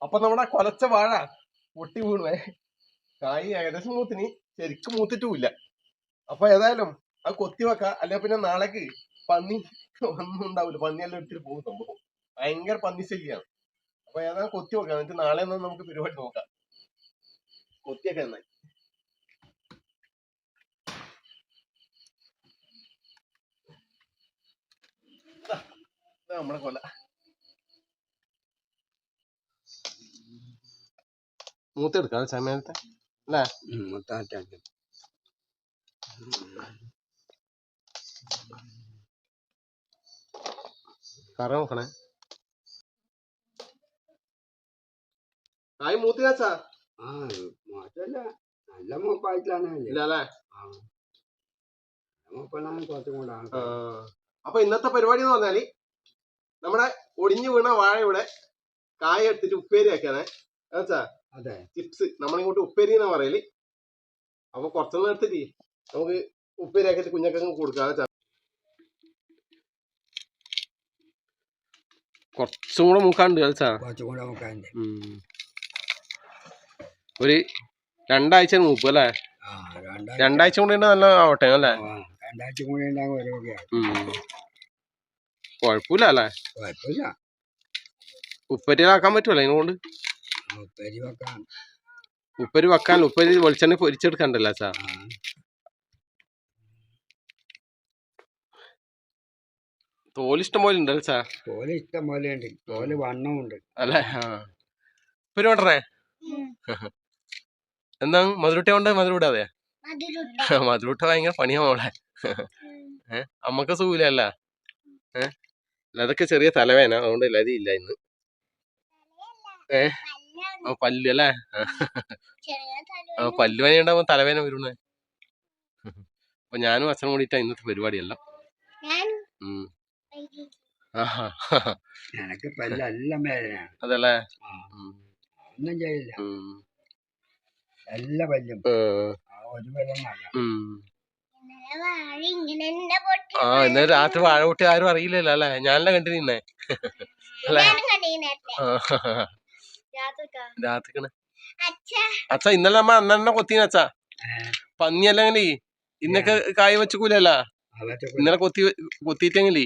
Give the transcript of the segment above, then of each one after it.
അപ്പൊ നമ്മുടെ കൊലച്ച വാഴ പൊട്ടി വീണുവേ. കായ് ഏകദേശം മൂത്തിന് ശരിക്കും മൂത്തിട്ടുമില്ല. അപ്പൊ ഏതായാലും അത് കൊത്തി വെക്കാം. അല്ലെ പിന്നെ നാളേക്ക് പന്നി ഒന്നും ഉണ്ടാവില്ല, പന്നിയെല്ലാം എടുത്തിട്ട് പോകും സംഭവം. ഭയങ്കര പന്നി ശല്യാണ്. അപ്പൊ ഏതായാലും കൊത്തി വെക്കാം, എന്നിട്ട് നാളെ നമുക്ക് പരിപാടി നോക്കാം. കൊത്തിയൊക്കെ നന്നായി. നമ്മളെ കൊല മൂത്തെടുക്കാം സമയത്തെ അല്ലേ? കറ നോക്കണേ. കായ് മൂത്തിനാച്ചാ? നല്ല മൂപ്പായിട്ടാണ്. ഇല്ലല്ലേ? കുറച്ചും കൂടാണ്. അപ്പൊ ഇന്നത്തെ പരിപാടി എന്ന് പറഞ്ഞാല് നമ്മുടെ ഒടിഞ്ഞു വീണ വാഴയുടെ കായ എടുത്തിട്ട് ഉപ്പേരി ആക്കാനേ. അതെ, ചിപ്സ്. നമ്മളിങ്ങോട്ട് ഉപ്പേരി എന്നാ പറയല്. അപ്പൊ കുറച്ചൊന്നും എടുത്തിട്ട് നമുക്ക് ഉപ്പേരി ആക്കിയിട്ട് കുഞ്ഞൊക്കെ കൊടുക്കാം. കുറച്ചും കൂടെ മൂക്കാണ്ട് കളിച്ചാ. ഒരു 2 ആഴ്ച മൂക്കും അല്ലേ? 2 ആഴ്ച കൂടി നല്ല ആവട്ടെ അല്ലേ? 2 ആഴ്ച കൂടി കൊഴപ്പില്ല അല്ലേ? ഉപ്പേരിയിലാക്കാൻ പറ്റുമല്ലോ ഇതിനുകൊണ്ട്. ഉപ്പേരി വെക്കാൻ ഉപ്പേരി വെളിച്ചെണ്ണ പൊരിച്ചെടുക്കണ്ടല്ലോ അച്ഛാ. തോല് ഇഷ്ടം പോലെ ഉണ്ട് അച്ഛാ. തോല് ഇഷ്ടം പോലെ ഉണ്ട്. തോല് വണ്ണമുണ്ട് അല്ലേ? ഉപ്പേരി വേണ്ടേ? എന്താ മധുരൂട്ട കൊണ്ട് മധുരൂട്ടാതെ? മധുരൂട്ട ഭയങ്കര പണിയാ മോളെ. അമ്മക്ക് സുഖമില്ല. അതൊക്കെ ചെറിയ തലവേന, അതുകൊണ്ട് ലതി ഇല്ല ഇന്ന്. പല്ല് അല്ലേ? പല്ല് വേന ഉണ്ടാവുമ്പോ തലവേന വരുന്നേ. അപ്പൊ ഞാനും അച്ഛനും കൂടിയിട്ടാ ഇന്നത്തെ പരിപാടിയെല്ലാം. അതല്ലേ? ഒന്നും ചെയ്യില്ല. എല്ലാ പല്ലും ഒരു പല്ലും ഇന്നലെ രാത്രി വാഴ പൊട്ടി ആരും അറിയില്ലല്ലോ അല്ലേ? ഞാനെല്ലാം കണ്ടിരുന്നേ അല്ലേ? രാത്രിക്കണ് അച്ഛാ. ഇന്നലെ നമ്മ അന്നെ കൊത്തീന അച്ഛാ. പന്നിയല്ലെങ്കിലേ ഇന്നൊക്കെ കായ് വെച്ചുകൂലല്ല. ഇന്നലെ കൊത്തിയിട്ടെങ്കിലേ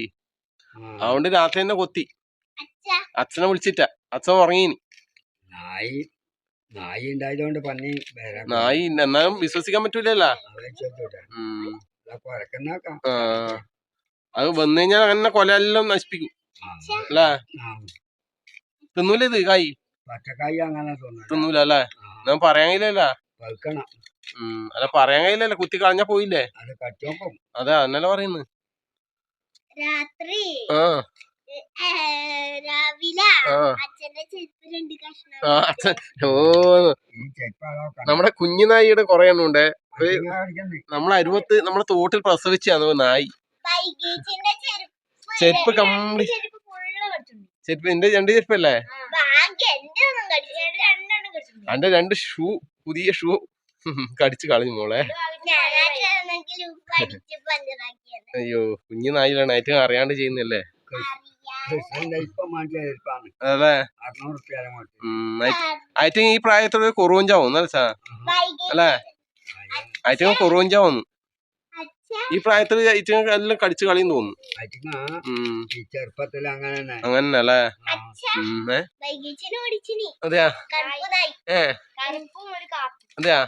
അതുകൊണ്ട് രാത്രി തന്നെ കൊത്തി. അച്ഛനെ വിളിച്ചിട്ടാ. അച്ഛൻ ഉറങ്ങീനി. നായി ഉണ്ടായതുകൊണ്ട് പന്നി നായി എന്നാലും വിശ്വസിക്കാൻ പറ്റൂലല്ലോ. അത് വന്നു കഴിഞ്ഞാൽ അങ്ങനെ കൊലയെല്ലാം നശിപ്പിക്കും അല്ലേ? തിന്നൂല ഇത് കായ്? പച്ചക്കായ് അങ്ങനെ തിന്നൂല അല്ലേ? ഞാൻ പറയാൻ കഴിയില്ലല്ലോ. അല്ല പറയാൻ കഴിയില്ലല്ലോ, കുത്തി കളഞ്ഞാ പോയില്ലേ? അതെ, എന്നല്ല പറയുന്നു. നമ്മുടെ കുഞ്ഞു നായിയുടെ കുറെ എണ്ണം ഉണ്ട്. നമ്മളെ അരുവത്ത് നമ്മളെ തോട്ടിൽ പ്രസവിച്ചാണ് നായി. ചെരുപ്പ് കംപ്ലീറ്റ്. ചെരുപ്പ് എന്റെ 2 ചെരുപ്പല്ലേ? എന്റെ 2 ഷൂ, പുതിയ ഷൂ കടിച്ചു കളഞ്ഞു മോളെ. അയ്യോ, കുഞ്ഞു നായിലാണ്. ഏറ്റവും അറിയാണ്ട് ചെയ്യുന്നല്ലേ? അതെ. ഏറ്റവും ഈ പ്രായത്തോട് കുറവഞ്ചാവും എന്നല്ല അല്ലേ? ഏറ്റവും കുറവഞ്ചാവുന്നു ഈ പ്രായത്തിൽ. ഏറ്റവും എല്ലാം കടിച്ചു കളിയും തോന്നുന്നു. അങ്ങനെ അല്ലേ? അതെയാ? അതെയാ? അതെയാ?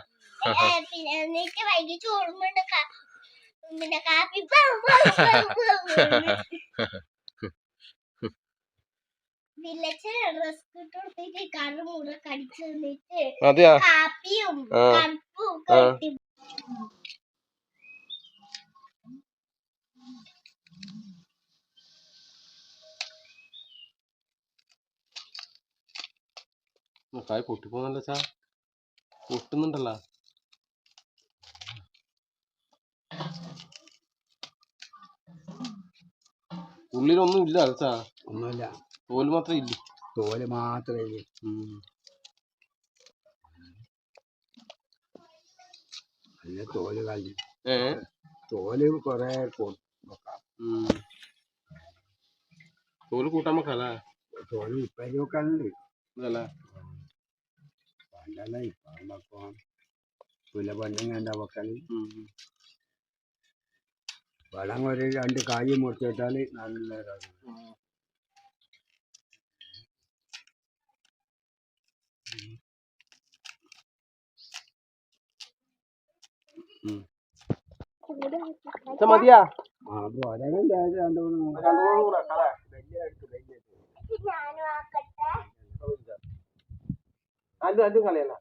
കായ് പൊട്ടിപ്പോന്നല്ലോ ചാ. പൊട്ടുന്നുണ്ടല്ലോ. ഉള്ളിലൊന്നും ഇല്ല അച്ഛാ. ഒന്നുമില്ല, തോല് മാത്രമേ ഇല്ല. തോല് മാത്രമേ ഇല്ല. തോല് കളി തോല് കൊറേ തോല് കൂട്ടാൻ വെക്കല്ലേ? തോല് ഉപ്പേരി വെക്കാനുണ്ട്. അതല്ലേ? പണ്ടല്ല ഇപ്പൊ പുല പണ്ടിങ്ങണ്ട വെക്കല് വെള്ളം ഒരു 2 കായ് മുറിച്ചിട്ടാൽ നല്ല മതിയാ അതും കളയല്ല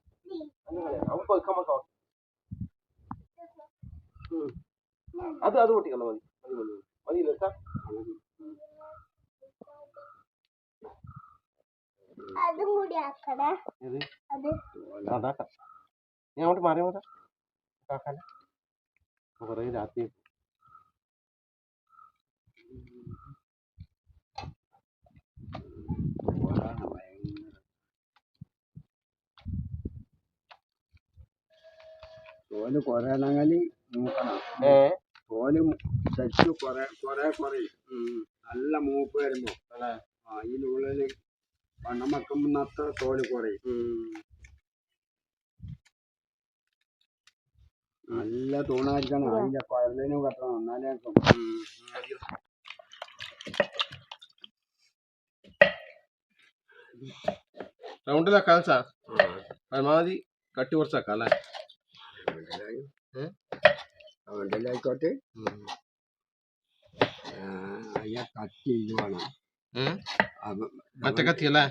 അത് പൊട്ടിക്കണ്ട മതി മതി അതാക്കാം ഞാൻ അങ്ങോട്ട് മാറി പോകാം കാക്കാല കുറേ രാത്രി തോല് കുറയണമെങ്കിൽ നോക്കണം തോല് ശരിക്കും കുറയും നല്ല മൂപ്പ് വരുമ്പോ അതിനുള്ളിൽ വണ്ണം വെക്കുമ്പോ അത്ര തോല് കുറയും നല്ല തൂണായിരിക്കണം അതിന്റെ കൊയലിന് കെട്ടണം എന്നാലേ റൗണ്ടിലാക്കാം സാർ പരമാവധി കട്ടി കുറച്ചാക്കാം അല്ലേ റൗണ്ടിലായിക്കോട്ടെ അതിനെ കത്തി ഇത് വേണം മറ്റേ കത്തിയല്ലേ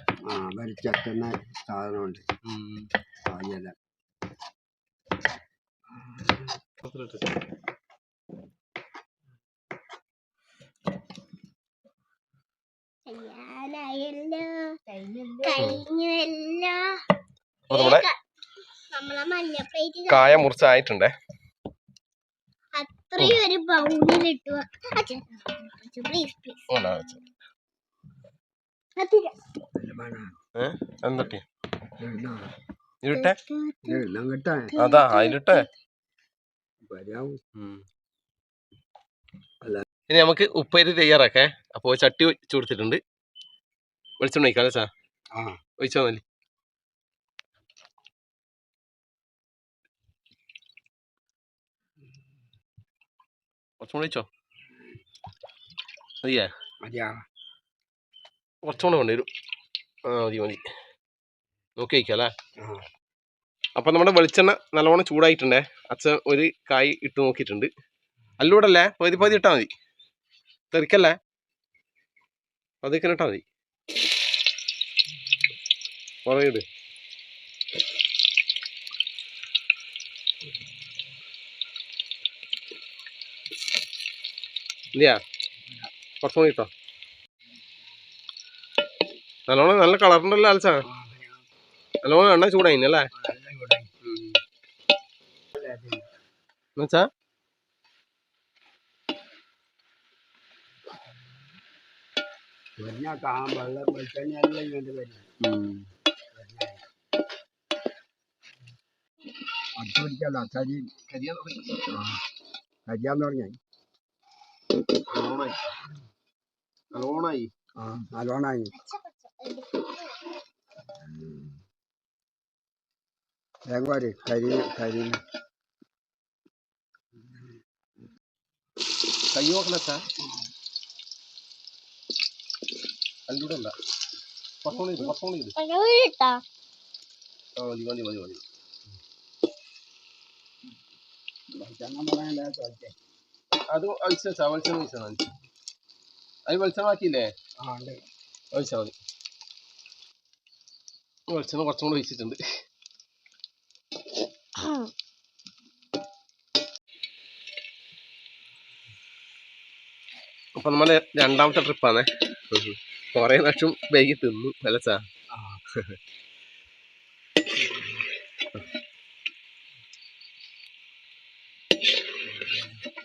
വലിച്ചെത്തുന്ന സാധനമുണ്ട് അതില്ല കായ മുറിച്ചായിട്ടുണ്ടേ എന്തൊക്കെ ഇരുട്ടെ അതാ അതിലിട്ടെ ഇനി നമുക്ക് ഉപ്പേരി തയ്യാറാക്കേ അപ്പൊ ചട്ടി വെച്ച് കൊടുത്തിട്ടുണ്ട് വെളിച്ചെണ്ണ ഒഴിക്കാം സാർ ഒഴിച്ചാൽ മതി കുറച്ചുകൂടെ ഒഴിച്ചോ മതിയേ കുറച്ചുകൂടെ കൊണ്ടുവരും മതി മതി നോക്കി വയ്ക്കാം അല്ലേ അപ്പം നമ്മുടെ വെളിച്ചെണ്ണ നല്ലവണ്ണം ചൂടായിട്ടുണ്ടേ അച്ഛൻ ഒരു കായ് ഇട്ട് നോക്കിയിട്ടുണ്ട് അല്ലൂടല്ലേ പതി ഇട്ടാൽ മതി തെറിക്കല്ലേ പതിക്കെ ഇട്ടാൽ മതി കുറേ ഇട് ഇല്ലയാ കുറച്ചുകൂടി ഇട്ടോ നല്ലോണം നല്ല കളറുണ്ടല്ലോ അലച്ചാ നല്ലോണം എണ്ണ ചൂടായില്ലേ എന്നുവെച്ചാ കരിയാന്ന് പറഞ്ഞ നല്ലോണായി വേഗം കരി കൈ നോക്കണച്ചാ കല്ലൂടെ ഉണ്ടാ കുറച്ചുകൂടി ഇത് മതി മതി മതി അത് ഒഴിച്ചാ വെളിച്ചെണ്ണ ഒഴിച്ചാൽ മതി അത് വെളിച്ചെണ്ണ ആക്കിയില്ലേ ഒഴിച്ചാൽ മതി വെളിച്ചെണ്ണ കുറച്ചും കൂടെ ഒഴിച്ചിട്ടുണ്ട് അപ്പൊ നമ്മള് രണ്ടാമത്തെ ട്രിപ്പാണേ കൊറേ ലക്ഷം വൈകി തിന്നു അല്ല സാ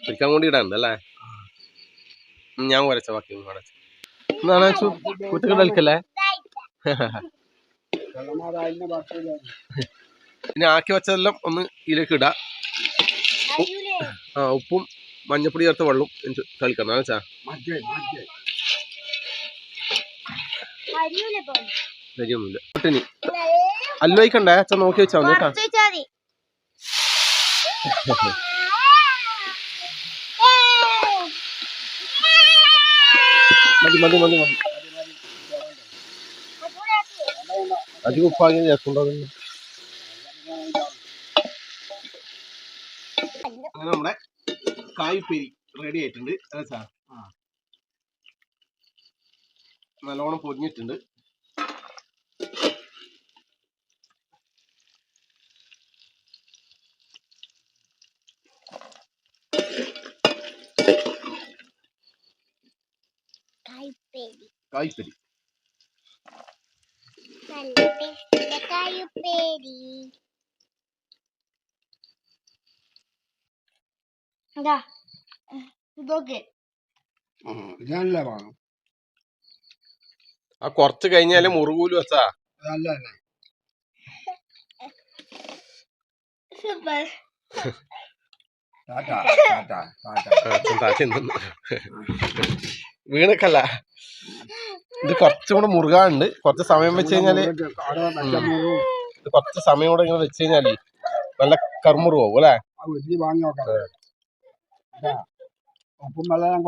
പിടിക്കാൻ കൂടി ഇടാണ്ടല്ലേ ഞാൻ വരച്ച ബാക്കി എന്താണ് കുട്ടികൾ കളിക്കല്ലേ ഇനി ആക്കി വെച്ചതെല്ലാം ഒന്ന് ഇതിലേക്ക് ഇടാ ഉപ്പും മഞ്ഞപ്പൊടി ചേർത്ത വെള്ളം കളിക്കണം വെച്ചാ ശരിയൊന്നുമില്ല ഒട്ടിനി അല്ലോയിക്കണ്ടേ അച്ഛൻ നോക്കി വെച്ചാ മതി കേട്ടാ. മതി മതി മതി മതി അധികം ഉപ്പാക്കി ചേർക്കുണ്ടോ? അങ്ങനെ നമ്മുടെ കായ്പേരി റെഡി ആയിട്ടുണ്ട് അല്ലേ സാർ? നല്ലോണം പൊതിഞ്ഞിട്ടുണ്ട്. കായ്പേരി ഇതല്ലേ വേണം. ആ കൊറച്ച് കഴിഞ്ഞാല് മുറുകൂല് വെച്ചാ അതല്ലേ ടാറ്റാ ടാറ്റാ ടാറ്റാ. വീണക്കല്ല, ഇത് കുറച്ചും കൂടെ മുറുകാണ്ട്. കുറച്ച് സമയം വെച്ച് കഴിഞ്ഞാല് ഇത് കുറച്ച് സമയം കൂടെ ഇങ്ങനെ വെച്ച് കഴിഞ്ഞാല് നല്ല കറുമുറുവാവും അല്ലെ? വാങ്ങി നോക്കാം. ഉപ്പും വെള്ളം